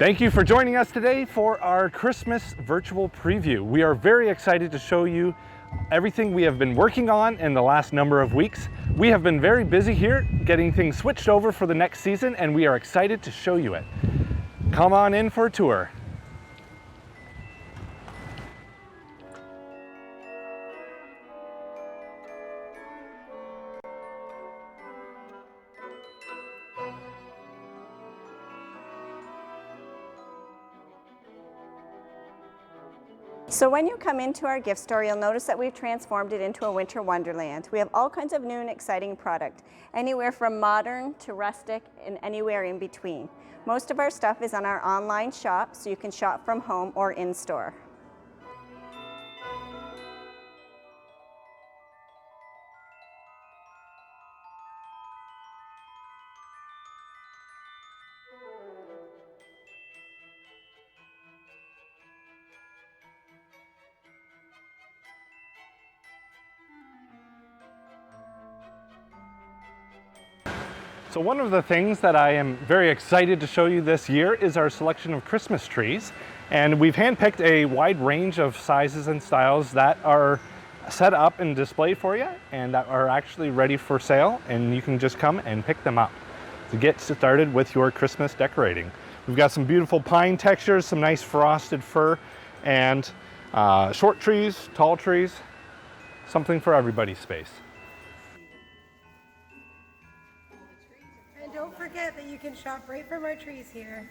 Thank you for joining us today for our Christmas virtual preview. We are very excited to show you everything we have been working on in the last number of weeks. We have been very busy here getting things switched over for the next season, and we are excited to show you it. Come on in for a tour. So when you come into our gift store, you'll notice that we've transformed it into a Winter Wonderland. We have all kinds of new and exciting product, anywhere from modern to rustic and anywhere in between. Most of our stuff is on our online shop, so you can shop from home or in-store. So one of the things that I am very excited to show you this year is our selection of Christmas trees. And we've handpicked a wide range of sizes and styles that are set up and displayed for you and that are actually ready for sale, and you can just come and pick them up to get started with your Christmas decorating. We've got some beautiful pine textures, some nice frosted fir, and short trees, tall trees, something for everybody's space. And don't forget that you can shop right from our trees here.